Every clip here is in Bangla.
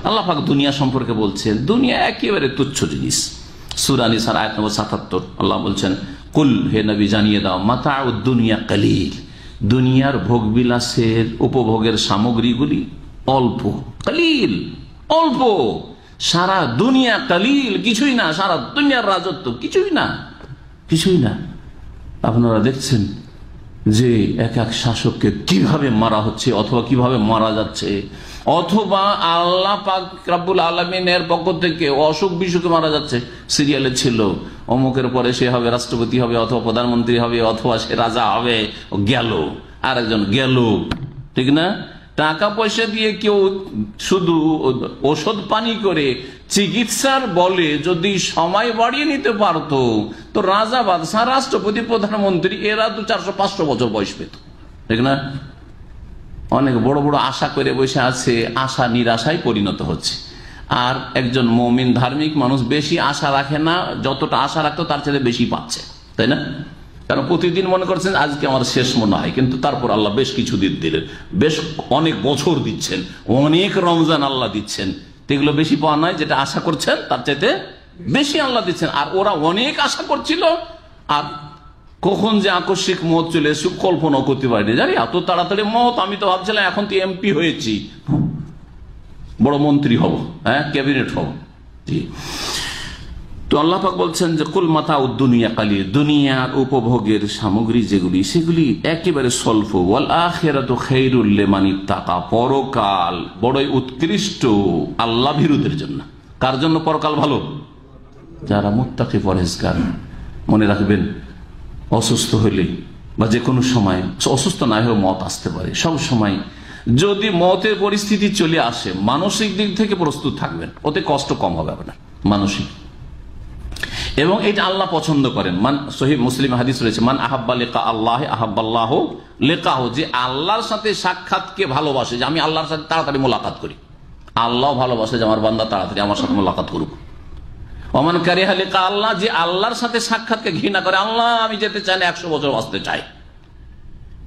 আল্লাহ পাক দুনিয়া সম্পর্কে বলছেন দুনিয়া একেবারে তুচ্ছ জিনিস। সূরা নিসার আয়াত নম্বর ৭৭ আল্লাহ বলছেন, কুল, হে নবী জানিয়ে দাও, মাতাউদ দুনিয়া কালিল, দুনিয়ার ভোগবিলাসের উপভোগের সামগ্রীগুলি অল্প, কালিল অল্প, সারা দুনিয়া কালিল কিছুই না, সারা দুনিয়ার রাজত্ব কিছুই না, কিছুই না। আপনারা দেখছেন যে এক এক শাসককে কিভাবে মারা হচ্ছে অথবা কিভাবে মারা যাচ্ছে, অথবা আল্লাহ পাক রব্বুল আলামিনের পক্ষ থেকে অসুখ বিসুখে মারা যাচ্ছে। সিরিয়ালে ছিল অমুকের পরে সে হবে রাষ্ট্রপতি হবে অথবা প্রধানমন্ত্রী হবে অথবা সে রাজা হবে, গেল আরেকজন গেল, ঠিক না? টাকা পয়সা দিয়ে কেউ শুধু ওষুধ পানি করে চিকিৎসার বলে যদি সময় বাড়িয়ে নিতে পারতো তো রাজা বাদশাহ রাষ্ট্রপতি প্রধানমন্ত্রী এরা 400-500 বছর বয়স পেত, ঠিক না? অনেক বড় বড় আশা করে বসে আছে, আশা নিরাশায় পরিণত হচ্ছে। আর একজন মুমিন ধার্মিক মানুষ বেশি আশা রাখে না, যতটা আশা রাখতো তার চেয়ে বেশি পাচ্ছে, তাই না? কারণ প্রতিদিন মনে করছেন আজকে আমার শেষ মনে হয়, কিন্তু তারপর আল্লাহ বেশ কিছু দিন দিলেন, বেশ অনেক বছর দিচ্ছেন, অনেক রমজান আল্লাহ দিচ্ছেন। এগুলো বেশি পাওয়া নয়, যেটা আশা করছেন তার চাইতে বেশি আল্লাহ দিচ্ছেন। আর ওরা অনেক আশা করছিল, আর কখন যে আকস্মিক মত চলে এসে কল্পনা করতে পারিনি। জানি এত তাড়াতাড়ি মত, আমি তো ভাবছিলাম এখন তো এমপি হয়েছি, বড় মন্ত্রী হব, হ্যাঁ ক্যাবিনেট হব। জি, তো আল্লাহ পাক বলছেন যে কুল মাতাউদ দুনিয়া কালিল, দুনিয়ার উপভোগের সামগ্রী যেগুলি সেগুলি একেবারে স্বল্প, ওয়াল আখিরাতু খায়রুল লিমান ইত্তাকা, পরকাল বড়ই উৎকৃষ্ট আল্লাহ ভীরুদের জন্য। কার জন্য পরকাল ভালো? যারা মুত্তাকি পরহেজগার। মনে রাখবেন, অসুস্থ হইলে বা যে কোনো সময়, অসুস্থ না হয়েও মত আসতে পারে, সব সময় যদি মতের পরিস্থিতি চলে আসে মানসিক দিক থেকে প্রস্তুত থাকবেন, ওতে কষ্ট কম হবে আপনার মানসিক। এবং এটা আল্লাহ পছন্দ করেন। সহিহ মুসলিম হাদিস রয়েছে, মান আহাব্বা লিকা আল্লাহ আহাব্বাল্লাহু লিকাহু, যে আল্লাহর সাথে সাক্ষাৎকে ভালোবাসে, যে আমি আল্লাহর সাথে তাড়াতাড়ি মোলাকাত করি, আল্লাহ ভালোবাসে যে আমার বান্দা তাড়াতাড়ি আমার সাথে মোলাকাত করুক। ওমান কারিহা লিকা আল্লাহ, যে আল্লাহর সাথে সাক্ষাৎকে ঘৃণা করে, আল্লাহ আমি যেতে চাই না, 100 বছর বাঁচতে চাই।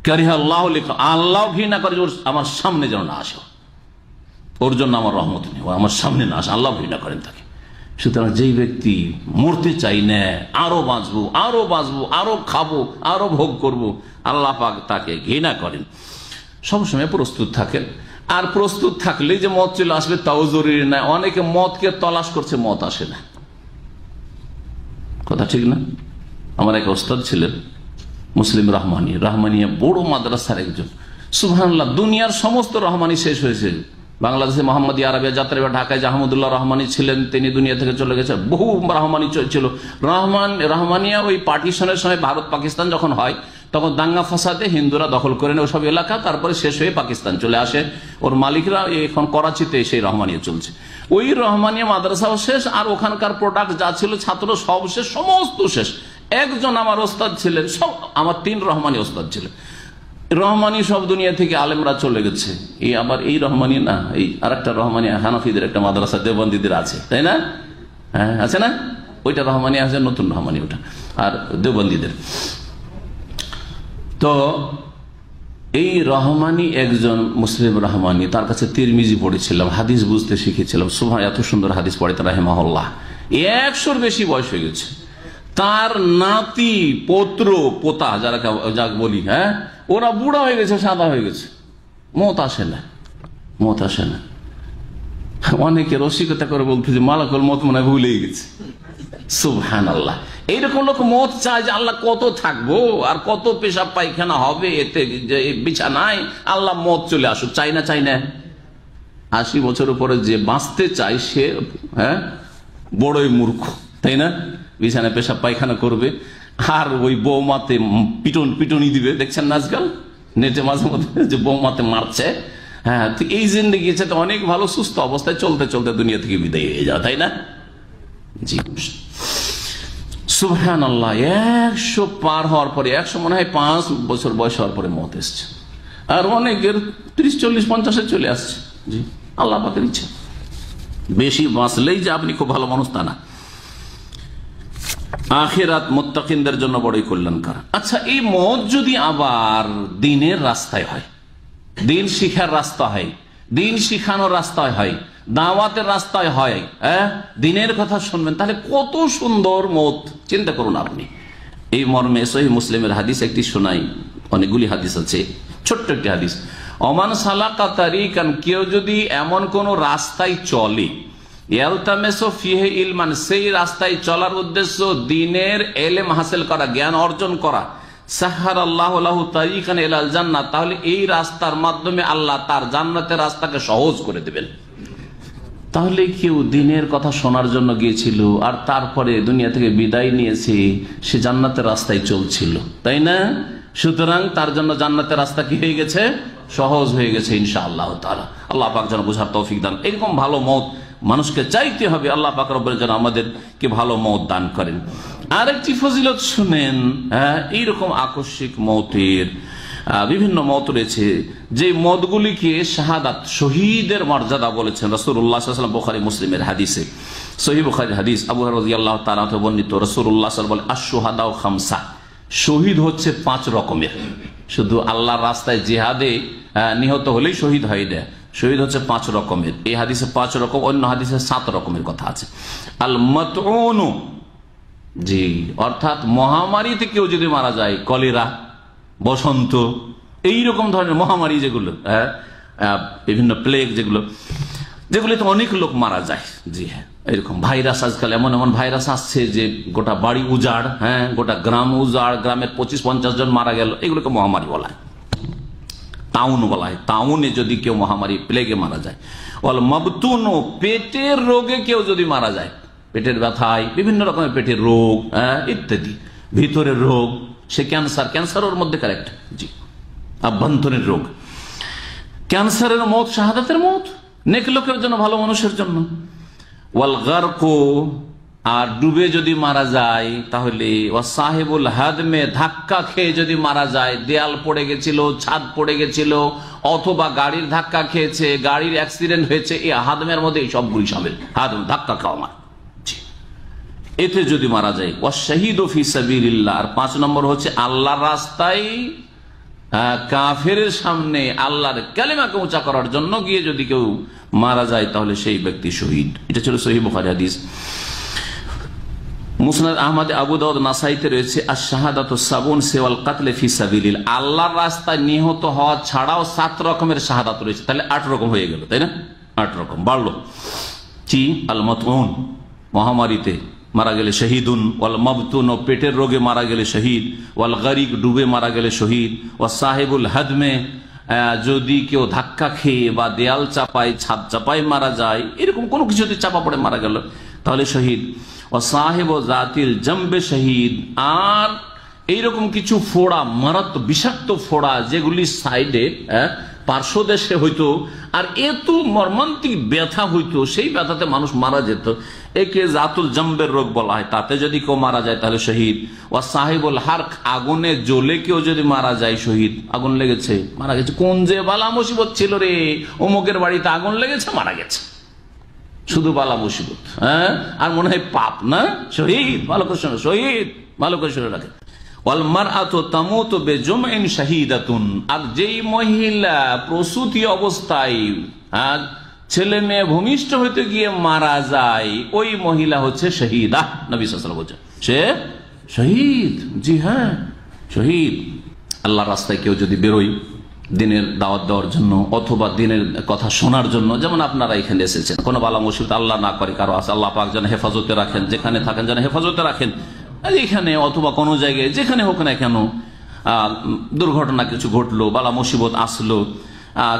কারিহা আল্লাহ লিকা, আল্লাহ ঘৃণা করে আমার সামনে যেন না আসে, ওর জন্য আমার রহমত নেই, আমার সামনে না আসে, আল্লাহ ঘৃণা করেন তাকে। সুতরাং যেই ব্যক্তি মরতে চাই না, আরো বাঁচবো আরো বাঁচবো আরো খাবো আরো ভোগ করব, আল্লাহ পাক তাকে ঘৃণা করেন। সবসময় প্রস্তুত থাকেন। আর প্রস্তুত থাকলে যে মত চলে আসবে তাও জরুরি না। অনেকে মতকে তলাশ করছে, মত আসে না, কথা ঠিক না? আমার এক ওস্তাদ ছিলেন মুসলিম রহমানিয়া বড় মাদ্রাসার একজন, সুবহানাল্লাহ, দুনিয়ার সমস্ত রহমানি শেষ হয়েছে। বাংলাদেশে মোহাম্মদী আরবিয়া যাত্রা, ঢাকায় জাহামুদুল্লাহ রহমানি ছিলেন, তিনি দুনিয়া থেকে চলে গেছেন। বহু রহমানি ছিল। রহমানিয়া ওই পার্টিশনের সময় ভারত পাকিস্তান যখন হয় তখন দাঙ্গা ফাসাদে হিন্দুরা দখল করে নেয় ওসব এলাকা, তারপরে শেষ হয়ে পাকিস্তান চলে আসে। ওর মালিকরা এখন করাচিতে সেই রহমানিয়া চলছে। ওই রহমানিয়া মাদ্রাসাও শেষ, আর ওখানকার প্রোডাক্ট যা ছিল, ছাত্র সব শেষ, সমস্ত শেষ। একজন আমার ওস্তাদ ছিলেন, সব আমার 3 রহমানি ওস্তাদ ছিলেন। রহমানি সব দুনিয়া থেকে আলেমরা চলে গেছে। এই আবার এই রহমানি না, এই আরেকটা রহমানি হানাফিদের একটা মাদ্রাসা দেওবন্দীদের আছে, তাই না? হ্যাঁ আছে না? ওইটা রহমানি আছে, নতুন রহমানি ওটা, আর দেওবন্দীদের। তো এই রহমানি একজন মুসলিম রহমানি, তার কাছে তিরমিজি পড়েছিলাম, হাদিস বুঝতে শিখেছিলাম। সুবহান, এত সুন্দর হাদিস পড়েন রাহিমাহুল্লাহ। 100-র বেশি বয়স হয়ে গেছে। তার নাতি পৌত্র পোতা যাকে বলি, হ্যাঁ, ওরা বুড়া হয়ে গেছে, সাদা হয়ে গেছে, মত আসে না, মত আসে না। অনেকে রসিকতা করে বলতে যে মালাকুল মত মনে হয় ভুলেই গেছে। সুবহানাল্লাহ, এইরকম লোক মত চায় যে আল্লাহ কত থাকবো আর কত পেশাব পায়খানা হবে এতে বিছানায়, আল্লাহ মত চলে আসুক। চাই না, চাই না। 80 বছর পরে যে বাঁচতে চায় সে বড়ই মূর্খ, তাই না? বিছানায় পেশাব পায়খানা করবে আর ওই বৌমাতে পিটনি দিবে। দেখছেন না আজকাল নেটে মাঝে মধ্যে যে বৌমাতে মারছে। হ্যাঁ, এই জিন্দেগি তো অনেক ভালো, সুস্থ অবস্থায় চলতে চলতে দুনিয়া থেকে বিদায় হয়ে যাওয়া, তাই না? জি, সুবহানাল্লাহ। 100 পার হওয়ার পরে, 100 মনে হয় 5 বছর বয়স হওয়ার পরে মত এসছে। আর অনেকের 30, 40, 50-এ চলে আসছে। জি, আল্লাহ পাকের ইচ্ছা। বেশি বাঁচলেই যে আপনি খুব ভালো মানুষ তা না। আখিরাত মুত্তাকিনদের জন্য বড়ই কল্যাণকর। আচ্ছা, এই মত যদি আবার দিনের রাস্তায় হয়, দিন শিখার রাস্তা হয়, দিন শিখানোর রাস্তায় হয়, দাওয়াতের রাস্তায় হয়, দিনের কথা শুনবেন, তাহলে কত সুন্দর মত চিন্তা করুন আপনি। এই মর্মে সহিহ মুসলিমের হাদিস একটি শোনাই, অনেকগুলি হাদিস আছে, ছোট্ট একটি হাদিস। ওমান সালাকা তারিকান, কেউ যদি এমন কোন রাস্তায় চলে, ইয়ালতামিসু ফিহি ইলমান, সেই রাস্তায় চলার উদ্দেশ্য দ্বীনের ইলম হাসিল করা, জ্ঞান অর্জন করা, সাহহারাল্লাহু লাহু তারিকান ইলাল জান্নাহ, তাহলে এই রাস্তার মাধ্যমে আল্লাহ তার জান্নাতের রাস্তাকে সহজ করে দেবেন। তাহলে কেউ দ্বীনের কথা শোনার জন্য গিয়েছিল আর তারপরে দুনিয়া থেকে বিদায় নিয়েছে, সে জান্নাতের রাস্তায় চলছিল, তাই না? সুতরাং তার জন্য জান্নাতের রাস্তা কি হয়ে গেছে? সহজ হয়ে গেছে ইনশাআল্লাহ তাআলা। আল্লাহ পাক যেন বোঝার তৌফিক দান। এরকম ভালো মত মানুষকে চাইতে হবে, আল্লাহ পাক রব্বুল যেন আমাদেরকে ভালো মত দান করেন। আরেকটি ফজিলত শুনেন, এইরকম আকস্মিক মতের বিভিন্ন মত রয়েছে, যে মতগুলিকে শাহাদাত, শহীদের মর্যাদা বলেছেন রাসূলুল্লাহ সাল্লাল্লাহু আলাইহি ওয়াসাল্লাম। বুখারী মুসলিমের হাদিসে, সহিহ বুখারীর হাদিস, আবু হুরায়রা রাদিয়াল্লাহু তাআলা থেকে বর্ণিত, রাসূলুল্লাহ সাল্লাল্লাহু আলাইহি ওয়াসাল্লাম বলেন, আশ-শুহাদাউ খামসা, শহীদ হচ্ছে 5 রকমের। শুধু আল্লাহর রাস্তায় জিহাদে নিহত হলেই শহীদ হয় না, শহীদ হচ্ছে 5 রকমের। এই হাদিসে 5 রকম, অন্য হাদিসে 7 রকমের কথা আছে। আল মাতউনু, জি, অর্থাৎ মহামারীতে কেউ যদি মারা যায়, কলেরা, বসন্ত, এইরকম ধরনের মহামারী যেগুলো, বিভিন্ন প্লেগ যেগুলিতে অনেক লোক মারা যায়, জি হ্যাঁ, এরকম ভাইরাস, আজকাল এমন এমন ভাইরাস আসছে যে গোটা বাড়ি উজাড়, গোটা গ্রাম উজাড়, গ্রামের 25-50 জন মারা গেল, এগুলোকে মহামারী বলা হয়, তাউন বলা হয়। তাউনে যদি কেউ মহামারী প্লেগে মারা যায়। ওয়াল মাবতুনু, পেটের রোগে কেউ যদি মারা যায়, পেটের ব্যথায়, বিভিন্ন রকমের পেটের রোগ ইত্যাদি, ভিতরের রোগ, সে ক্যান্সারের মধ্যে কারেক্ট, জি, আভ্যন্তরীণ রোগ, ক্যান্সারের মত শাহাদাতের মত, নেক লোকের জন্য, ভালো মানুষের জন্য। ওয়াল গারকু, আর ডুবে যদি মারা যায়, তাহলে ওয়াসাহিবুল হাদমে, ধাক্কা খেয়ে যদি মারা যায়, দেয়াল পড়ে গেছিল, ছাদ পড়ে গেছিল, অথবা গাড়ির ধাক্কা খেয়েছে, গাড়ির অ্যাক্সিডেন্ট হয়েছে, এই হাদমের মধ্যে এই সবগুলি শামিল, হাদম, ধাক্কা খাওয়া মারা, এতে যদি মারা যায়। ওয়াশাহিদু ফি সাবিলিল্লাহ, আর 5 নম্বর হচ্ছে আল্লাহর রাস্তায় কাফেরের সামনে আল্লাহর কালিমাকে উঁচা করার জন্য গিয়ে যদি কেউ মারা যায়, তাহলে সেই ব্যক্তি শহীদ। এটা ছিল সহিহ বুখারী হাদিস। মুসনাদ আহমদ, আবু দাউদ, নাসাইতে রয়েছে, আশ-শাহাদাতু সাবুন সিওয়াল কাতল ফি সাবিলিল্লাহ, আল্লাহর রাস্তায় নিহত হওয়া ছাড়াও 7 রকমের শাহাদাত রয়েছে, তাহলে 8 রকম হয়ে গেল, তাই না? 8 রকম বাড়লো। কি? আল মাতউন, মহামারীতে মারা গেলে শহীদুন, ওয়াল মাবতুন, পেটের রোগে মারা গেলে শহীদ, ওয়াল গারিক, ডুবে মারা গেলে শহীদ, ওয়া সাহিবুল হাদমে, যদি কেউ ধাক্কা খেয়ে বা দেয়াল চাপায়, ছাদ চাপায় মারা যায়, এরকম কোনো কিছুতে চাপা পড়ে মারা গেল, তাহলে শহীদ। ওয়া সাহিবু জাতিল জামবে শহীদ, আর এইরকম কিছু ফোড়া, মারাত্মক বিষাক্ত ফোড়া যেগুলি সাইডে, পার্শ্বদেশে হইতো, আর এত মর্মান্তিক ব্যথা হইতো, সেই ব্যথাতে মানুষ মারা যেত, একে জাতুল জাম্বের রোগ বলা হয়। তাতে যদি কেউ মারা যায় তাহলে শহীদ। ওয়া সাহিবুল হারক, আগুনে জ্বলে কেউ যদি মারা যায়, শহীদ। আগুন লেগেছে, মারা গেছে, কোন যে বালা মুসিবত ছিল রে, অমুকের বাড়িতে আগুন লেগেছে, মারা গেছে, শুধু বালা মুসিবত, আর মনে হয় পাপ না, শহীদ। ভালো করে শোনো, শহীদ, ভালো করে শুনে রাখে। ওয়াল মারআতু তামুতু বিজুমইন শাহীদাতুন, আর যেই মহিলা প্রসূতি অবস্থায় ছেলে মেয়ে ভূমিষ্ঠ হইতে গিয়ে মারা যায়, ওই মহিলা হচ্ছে শহীদা। নবী সাল্লাল্লাহু আলাইহি ওয়াসাল্লাম বলেছেন সে শহীদ, জি হ্যাঁ, শহীদ। আল্লাহর রাস্তায় কেউ যদি বেরোয় দিনের দাওয়াত দেওয়ার জন্য, অথবা দিনের কথা শোনার জন্য, যেমন আপনারা এখানে এসেছেন, কোনো বালা মুসিবত আল্লাহ না করে কারো আছে, আল্লাহ পাক যেন হেফাজতে রাখেন, যেখানে থাকেন যেন হেফাজতে রাখেন, এখানে অথবা কোনো জায়গায় যেখানে হোক না কেন, দুর্ঘটনা কিছু ঘটলো, বালা মুসিবত আসলো,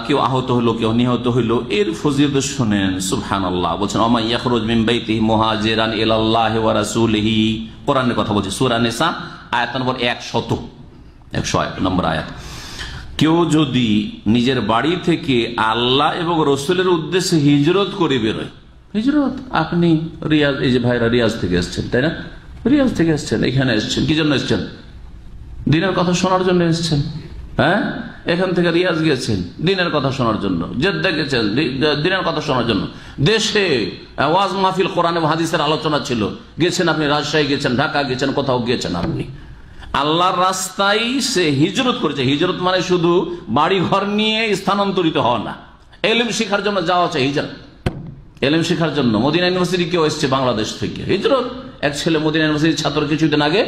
কেউ আহত হইলো, কেউ নিহত হইলো, এর ফজিলত শুনেন, সুবহানাল্লাহ। বলছেন ওমা ইয়াখরুজ মিন বাইতিহি মুহাজিরান ইলাল্লাহি ওয়া রাসূলিহি, কোরআনের কথা বলছে, সূরা নিসা আয়াত নম্বর 100 নম্বর আয়াত। কেউ যদি নিজের বাড়ি থেকে আল্লাহ এবং রসুলের উদ্দেশ্যে হিজরত করে বেরোয়, হিজরত, আপনি রিয়াজ, এই যে ভাইরা রিয়াজ থেকে এসছেন, তাই না? রিয়াজ থেকে এসছেন, এখানে এসছেন, কি জন্য এসছেন? দিনের কথা শোনার জন্য এসছেন, এখান থেকে রিয়াজ গিয়েছেন দিনের কথা শোনার জন্য, জেদ্দা গেছেন দিনের কথা শোনার জন্য, দেশে ওয়াজ মাহফিল, কোরআন এবং হাদিসের আলোচনা ছিল, গেছেন আপনি, রাজশাহী গেছেন, ঢাকা গেছেন, কোথাও গিয়েছেন আপনি, আল্লাহর রাস্তায় সে হিজরত করেছে। হিজরত মানে শুধু বাড়ি ঘর নিয়ে স্থানান্তরিত হওয়া না, ইলম শিখার জন্য যাওয়া হচ্ছে হিজরত। এলেম শেখার জন্য মদিনা ইউনিভার্সিটি কেউ এসছে বাংলাদেশ থেকে হিজরত। এক ছেলে মদিনা ইউনিভার্সিটির ছাত্র কিছুদিন আগে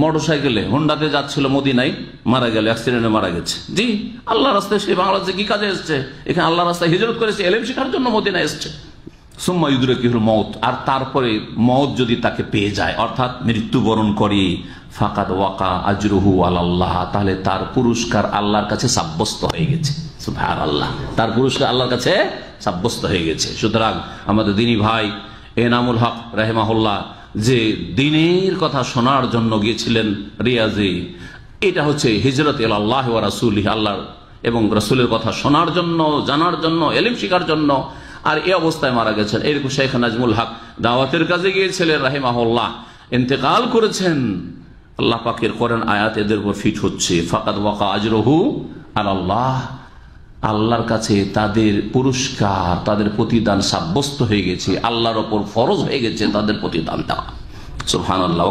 মোটরসাইকেলে হোন্ডাতে যাচ্ছিল, মদিনায় মারা গেল, অ্যাক্সিডেন্টে মারা গেছে। জি, আল্লাহ রাস্তায় সে বাংলাদেশে কি কাজে এসছে? এখানে আল্লাহ রাস্তায় হিজরত করেছে, এলেম শেখার জন্য মদিনা এসছে। সুম্মা ইউদরিকুহুল মউত, আর তারপরে মউত যদি তাকে পেয়ে যায়, অর্থাৎ মৃত্যুবরণ করে, ফাকাদ ওয়াকা আজরুহু আলাল্লাহ, তাহলে তার পুরস্কার আল্লাহর কাছে সাব্যস্ত হয়ে গেছে। সুবহানাল্লাহ, তার পুরস্কার আল্লাহর কাছে সাব্যস্ত হয়ে গেছে। সুতরাং আমাদের দ্বীনি ভাই এনামুল হক রাহিমাহুল্লাহ যে দ্বীনের কথা শোনার জন্য গিয়েছিলেন রিয়াজে, এটা হচ্ছে হিজরত ইলাল্লাহি ওয়া রাসূলিহি, আল্লাহর এবং রাসূলের কথা শোনার জন্য, জানার জন্য, ইলম শিখার জন্য, আর এই অবস্থায় মারা গেছেন। এরকম শেখ নাজমুল হক দাওয়াতের কাজে গিয়েছিলেন রাহিমাহুল্লাহ, ইন্তেকাল করেছেন। আল্লাহ পাকের কোরআন আয়াত এদের উপর ফিট হচ্ছে, ফাকাদ ওয়াকা আজরুহু আলাল্লাহ, আল্লাহর কাছে তাদের পুরস্কার, তাদের প্রতিদান সাব্যস্ত হয়ে গেছে, আল্লাহর ওপর ফরজ হয়ে গেছে তাদের প্রতিদান দেওয়া। সুবহানাল্লাহ।